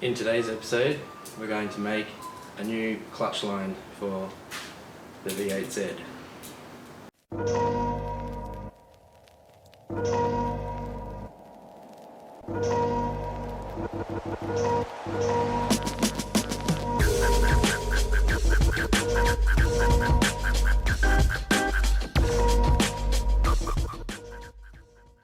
In today's episode, we're going to make a new clutch line for the V8 Z.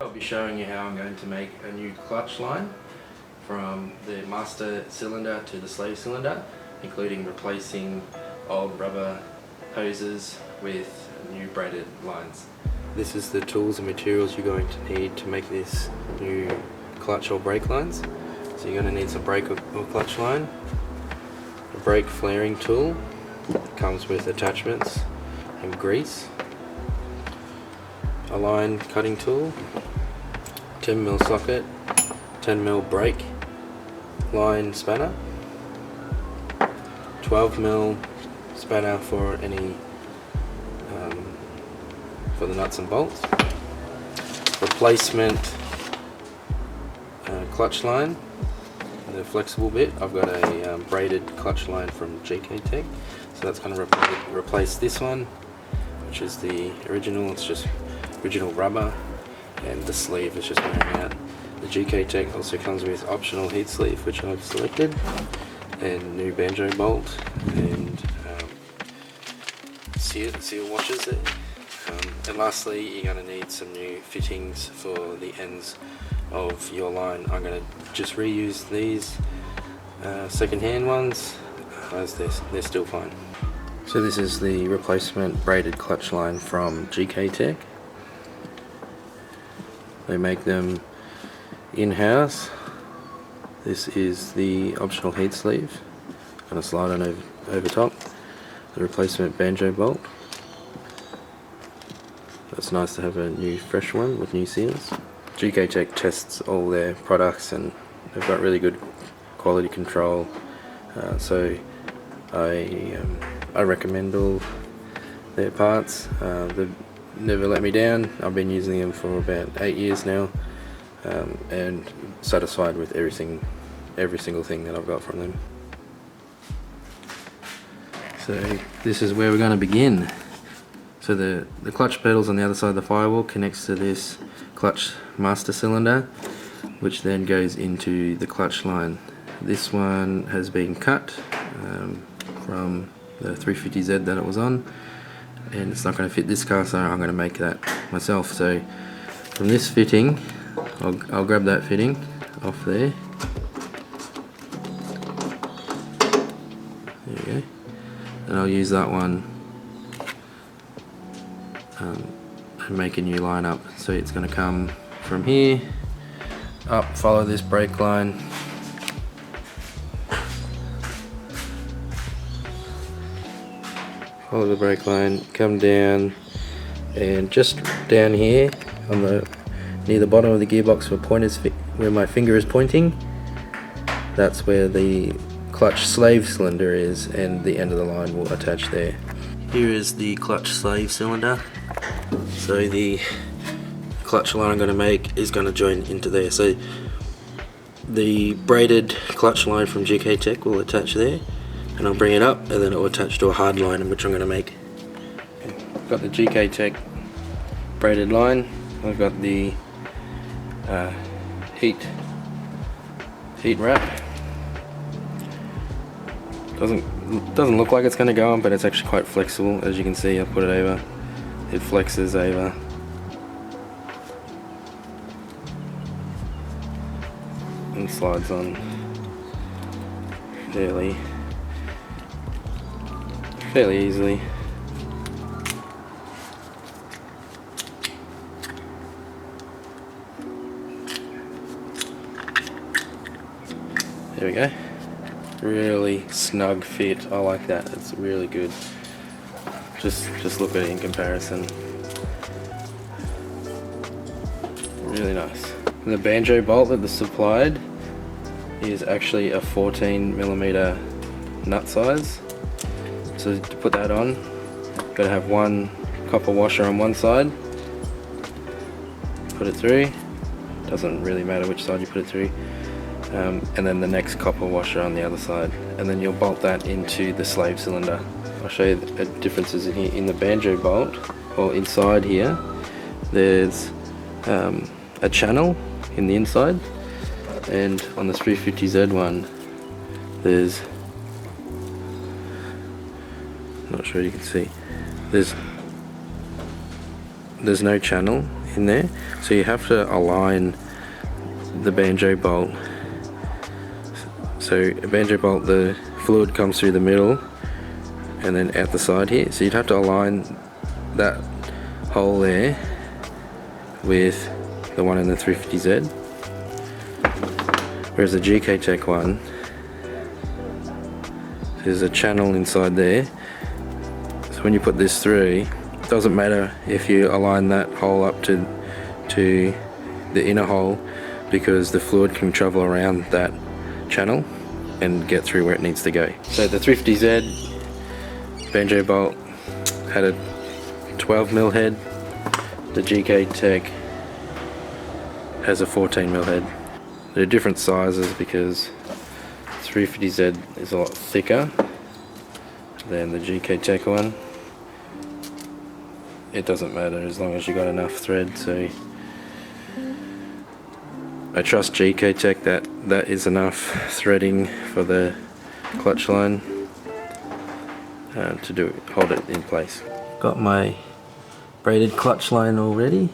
I'll be showing you how I'm going to make a new clutch line from the master cylinder to the slave cylinder, including replacing old rubber hoses with new braided lines. This is the tools and materials you're going to need to make this new clutch or brake lines. So you're going to need some brake or clutch line, a brake flaring tool that comes with attachments and grease, a line cutting tool, 10mm socket, 10mm brake line spanner, 12mm spanner for any for the nuts and bolts, replacement clutch line, the flexible bit. I've got a braided clutch line from GK Tech, so that's going to replace this one, which is the original. It's just original rubber, and the sleeve is just wearing out. The GK Tech also comes with optional heat sleeve, which I've selected, and new banjo bolt and seal washers there. And lastly, you're going to need some new fittings for the ends of your line. I'm going to just reuse these second-hand ones as they're still fine. So this is the replacement braided clutch line from GK Tech. They make them in-house. This is the optional heat sleeve, going to slide on over top. The replacement banjo bolt. It's nice to have a new fresh one with new seals. GK Tech tests all their products and they've got really good quality control, so I recommend all their parts. They've never let me down. I've been using them for about 8 years now, and satisfied with every single thing that I've got from them. So this is where we're going to begin. So the clutch pedals on the other side of the firewall connects to this clutch master cylinder, which then goes into the clutch line. This one has been cut from the 350Z that it was on, and it's not going to fit this car, so I'm going to make that myself. So from this fitting, I'll grab that fitting off there. There we go. And I'll use that one and make a new line up. So it's going to come from here up, follow this brake line, follow the brake line, come down, and just down here on near the bottom of the gearbox where my finger is pointing, that's where the clutch slave cylinder is, and the end of the line will attach there. Here is the clutch slave cylinder. So the clutch line I'm going to make is going to join into there. So the braided clutch line from GK Tech will attach there, and I'll bring it up, and then it will attach to a hard line, which I'm going to make. I've got the GK Tech braided line. I've got the heat wrap. Doesn't look like it's going to go on, but it's actually quite flexible. As you can see, I put it over, it flexes over. And slides on fairly easily. There we go. Really snug fit. I like that. It's really good. Just look at it in comparison. Really nice. The banjo bolt that is supplied is actually a 14mm nut size. So to put that on, got to have one copper washer on one side. Put it through. Doesn't really matter which side you put it through. and then the next copper washer on the other side, and then you'll bolt that into the slave cylinder. I'll show you the differences in here. In the banjo bolt, or inside here, there's a channel in the inside, and on the 350Z one there's, not sure you can see, there's no channel in there, so you have to align the banjo bolt. So a banjo bolt, the fluid comes through the middle and then out the side here, so you'd have to align that hole there with the one in the 350Z, whereas the GK Tech one, there's a channel inside there, so when you put this through, it doesn't matter if you align that hole up to the inner hole, because the fluid can travel around that channel and get through where it needs to go. So the 350Z banjo bolt had a 12mm head, the GK Tech has a 14mm head. They're different sizes because 350Z is a lot thicker than the GK Tech one. It doesn't matter as long as you got enough thread, so I trust GK Tech that is enough threading for the clutch line to hold it in place. Got my braided clutch line all ready,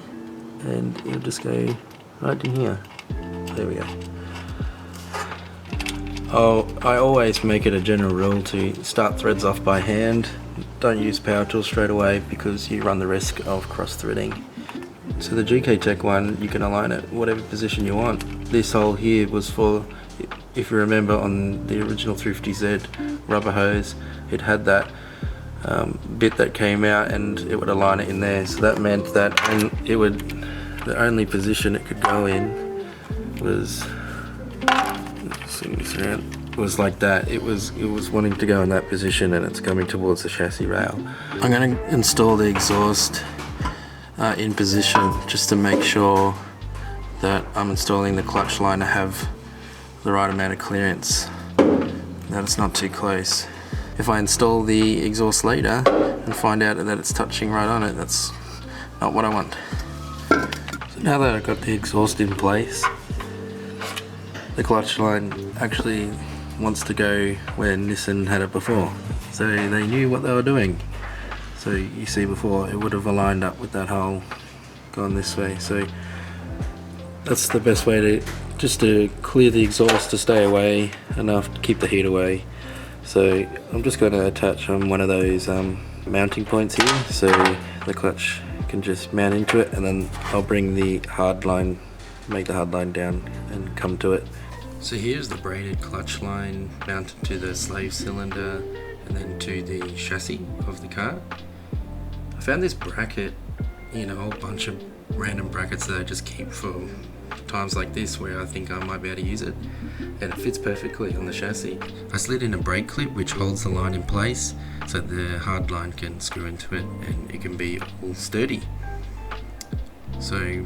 and it'll just go right in here. There we go. I always make it a general rule to start threads off by hand. Don't use power tools straight away because you run the risk of cross threading. So the GK Tech one, you can align it whatever position you want. This hole here was for, if you remember on the original 350Z rubber hose, it had that bit that came out and it would align it in there. So that meant that the only position it could go in was, was like that. It was wanting to go in that position, and it's coming towards the chassis rail. I'm going to install the exhaust in position just to make sure that I'm installing the clutch line to have the right amount of clearance, that it's not too close. If I install the exhaust later and find out that it's touching right on it, that's not what I want. So now that I've got the exhaust in place, the clutch line actually wants to go where Nissan had it before, so they knew what they were doing. So you see before, it would have aligned up with that hole, gone this way. So that's the best way to clear the exhaust to stay away enough to keep the heat away. So I'm just going to attach on one of those mounting points here, so the clutch can just mount into it, and then I'll bring the hard line, make the hard line down and come to it. So here's the braided clutch line mounted to the slave cylinder and then to the chassis of the car. I found this bracket in a whole bunch of random brackets that I just keep for times like this where I think I might be able to use it, and it fits perfectly on the chassis. I slid in a brake clip which holds the line in place so the hard line can screw into it and it can be all sturdy. So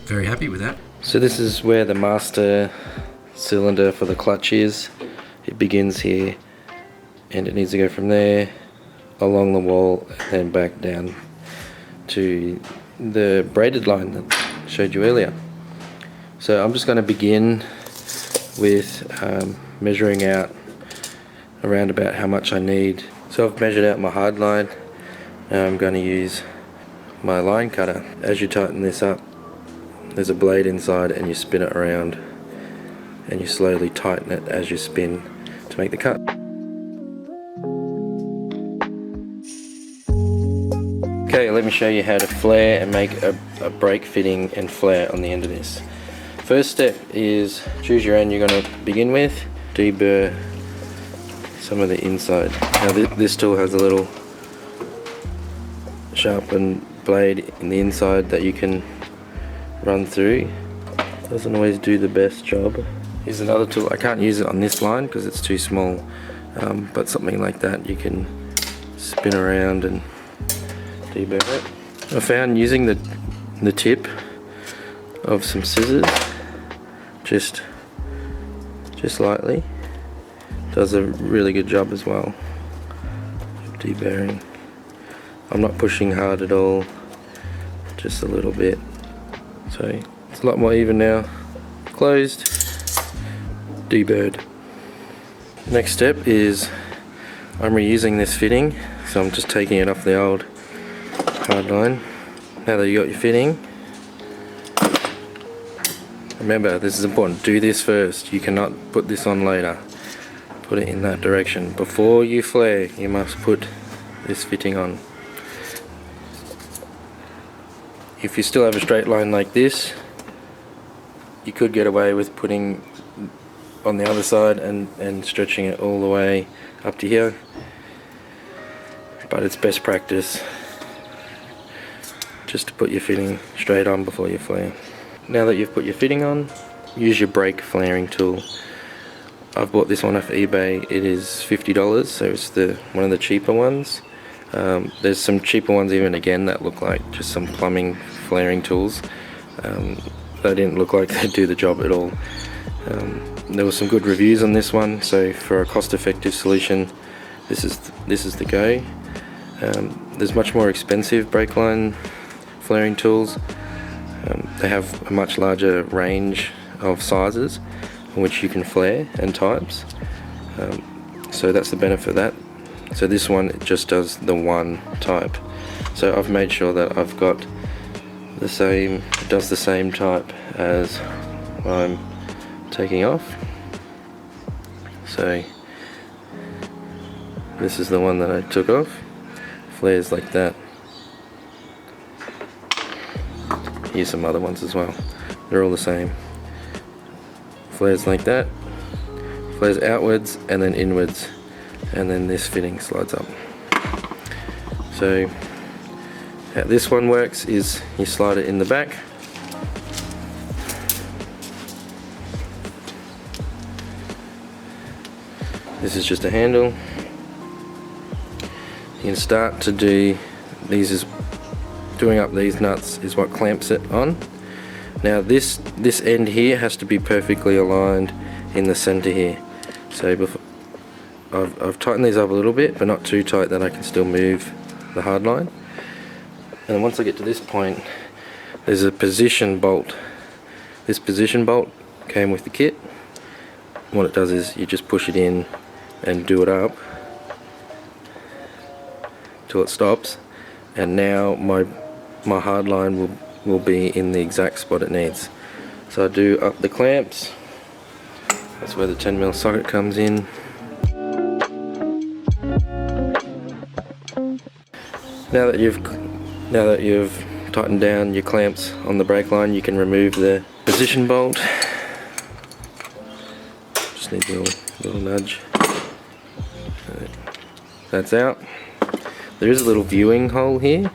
very happy with that. So this is where the master cylinder for the clutch is. It begins here and it needs to go from there along the wall and then back down to the braided line that I showed you earlier. So I'm just going to begin with measuring out around about how much I need. So I've measured out my hard line. Now I'm going to use my line cutter. As you tighten this up, there's a blade inside and you spin it around and you slowly tighten it as you spin to make the cut. Okay, let me show you how to flare and make a brake fitting and flare on the end of this. First step is choose your end you're going to begin with. Deburr some of the inside. Now this tool has a little sharpened blade in the inside that you can run through. Doesn't always do the best job. Here's another tool. I can't use it on this line because it's too small, but something like that you can spin around and deburr it. I found using the tip of some scissors, just just lightly. Does a really good job as well of deburring. I'm not pushing hard at all, just a little bit. So it's a lot more even now. Closed, deburred. Next step is I'm reusing this fitting, so I'm just taking it off the old hardline. Now that you got your fitting, remember this is important, do this first. You cannot put this on later. Put it in that direction. Before you flare, you must put this fitting on. If you still have a straight line like this, you could get away with putting on the other side and stretching it all the way up to here, but it's best practice just to put your fitting straight on before you flare. Now that you've put your fitting on, use your brake flaring tool. I've bought this one off eBay. It is $50, so it's one of the cheaper ones. There's some cheaper ones even again that look like just some plumbing flaring tools. They didn't look like they'd do the job at all. There were some good reviews on this one, so for a cost-effective solution, this is the go. There's much more expensive brake line flaring tools. They have a much larger range of sizes in which you can flare and types. So that's the benefit of that. So this one just does the one type. So I've made sure that I've got the same, it does the same type as what I'm taking off. So this is the one that I took off. Flares like that. Here's some other ones as well. They're all the same. Flares like that. Flares outwards and then inwards. And then this fitting slides up. So how this one works is you slide it in the back. This is just a handle. You can start to do these, doing up these nuts is what clamps it on. Now this end here has to be perfectly aligned in the center here. So before, I've tightened these up a little bit, but not too tight that I can still move the hard line. And then once I get to this point, there's a position bolt. This position bolt came with the kit. What it does is you just push it in and do it up till it stops, and now my hard line will be in the exact spot it needs. So I do up the clamps. That's where the 10mm socket comes in. Now that you've tightened down your clamps on the brake line, you can remove the position bolt. Just need a little nudge. That's out. There is a little viewing hole here,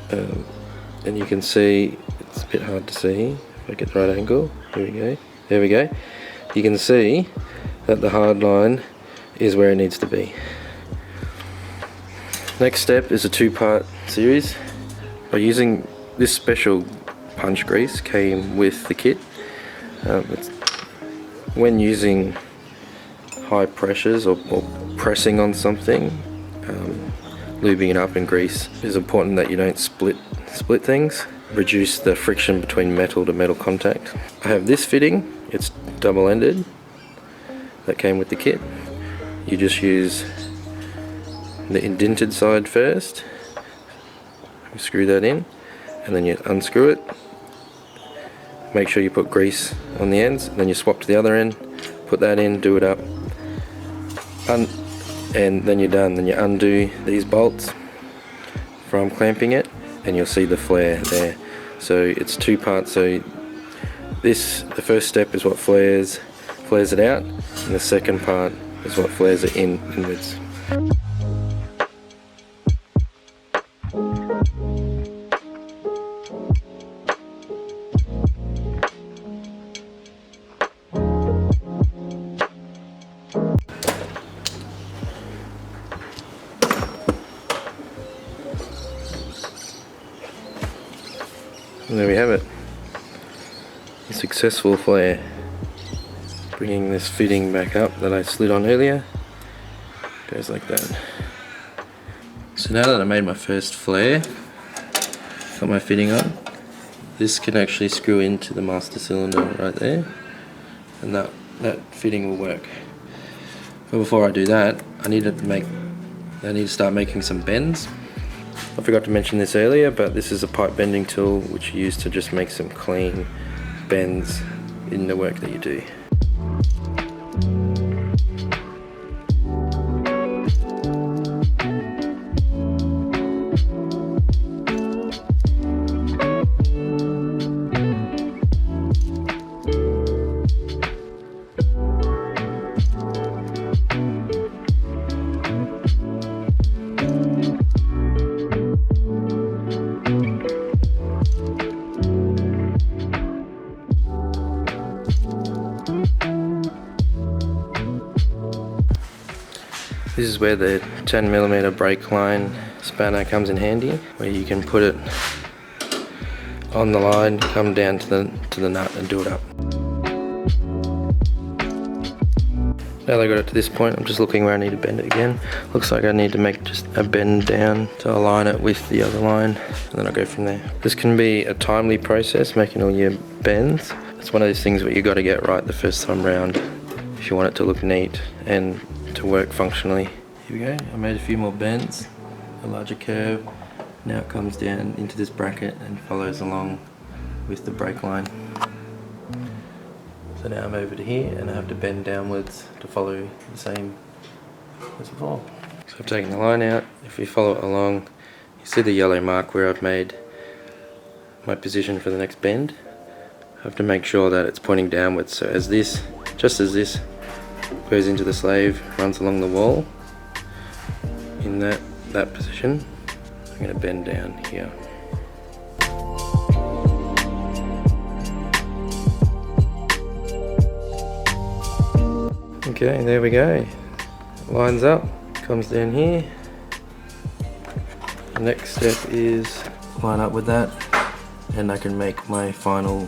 and you can see, it's a bit hard to see if I get the right angle. Here we go. There we go. You can see that the hard line is where it needs to be. Next step is a two-part series. By using this special punch grease came with the kit. When using high pressures or pressing on something, lubing it up in grease is important that you don't split things. Reduce the friction between metal to metal contact. I have this fitting, it's double-ended, that came with the kit. You just use the indented side first, you screw that in, and then you unscrew it. Make sure you put grease on the ends, and then you swap to the other end, put that in, do it up, and then you're done. Then you undo these bolts from clamping it, and you'll see the flare there. So it's two parts. So the first step is what flares it out, and the second part is what flares it inwards. And there we have it, a successful flare. bringing this fitting back up that I slid on earlier. Goes like that. So now that I made my first flare, got my fitting on, this can actually screw into the master cylinder right there, and that fitting will work. But before I do that, I need to start making some bends. I forgot to mention this earlier, but this is a pipe bending tool which you use to just make some clean bends in the work that you do. This is where the 10mm brake line spanner comes in handy, where you can put it on the line, come down to the nut and do it up. Now that I got it to this point, I'm just looking where I need to bend it again. Looks like I need to make just a bend down to align it with the other line, and then I'll go from there. This can be a timely process, making all your bends. It's one of those things where you got to get right the first time round if you want it to look neat and to work functionally. Here we go, I made a few more bends, a larger curve. Now it comes down into this bracket and follows along with the brake line. So now I'm over to here and I have to bend downwards to follow the same as before. So I've taken the line out. If we follow it along, you see the yellow mark where I've made my position for the next bend. I have to make sure that it's pointing downwards. So as this, just as this goes into the slave, runs along the wall, in that position, I'm going to bend down here. Okay, there we go. Lines up, comes down here. The next step is line up with that, and I can make my final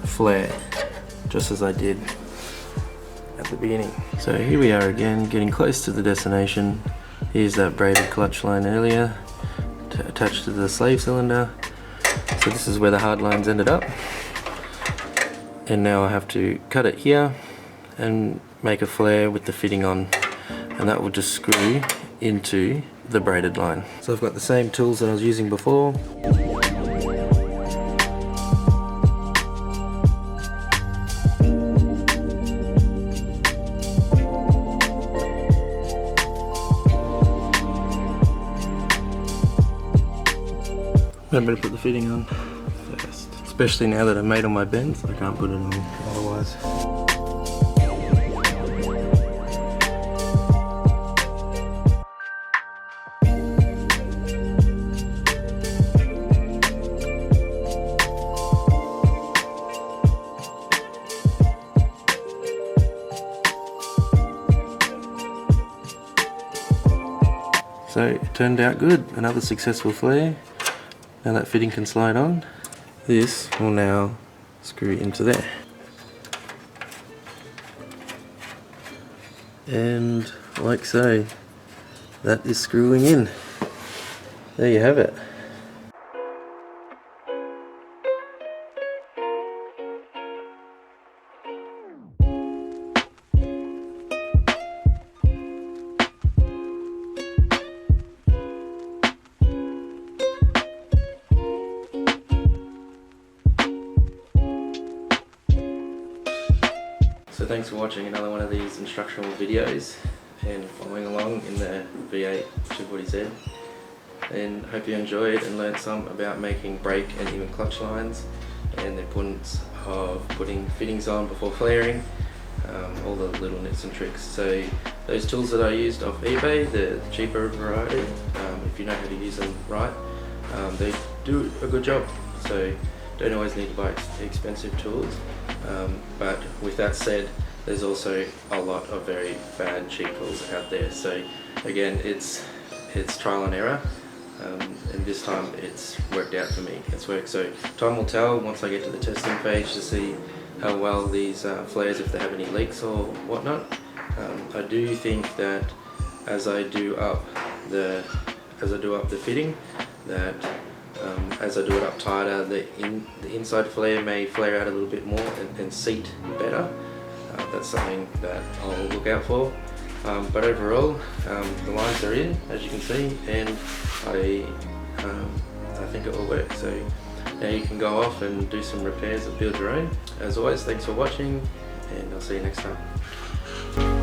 flare, just as I did at the beginning. So here we are again, getting close to the destination. Here's that braided clutch line earlier, attached to the slave cylinder. So this is where the hard lines ended up. And now I have to cut it here and make a flare with the fitting on, and that will just screw into the braided line. So I've got the same tools that I was using before. Remember to put the fitting on first, especially now that I've made all my bends. I can't put it on otherwise. So it turned out good, another successful flare. Now that fitting can slide on. This will now screw into there. And like so, that is screwing in. There you have it. So thanks for watching another one of these instructional videos and following along in the V8 240Z, and hope you enjoyed and learned some about making brake and even clutch lines and the importance of putting fittings on before flaring, all the little nits and tricks. So those tools that I used off eBay, the cheaper variety, if you know how to use them right, they do a good job. So don't always need to buy expensive tools, but with that said, there's also a lot of very bad cheap tools out there. So again, it's trial and error, and this time it's worked out for me. It's worked. So time will tell once I get to the testing phase to see how well these flares, if they have any leaks or whatnot. I do think that as I do up the fitting, that as I do it up tighter, the inside flare may flare out a little bit more and seat better. That's something that I'll look out for. But overall, the lines are in, as you can see, and I think it will work. So now you can go off and do some repairs and build your own. As always, thanks for watching, and I'll see you next time.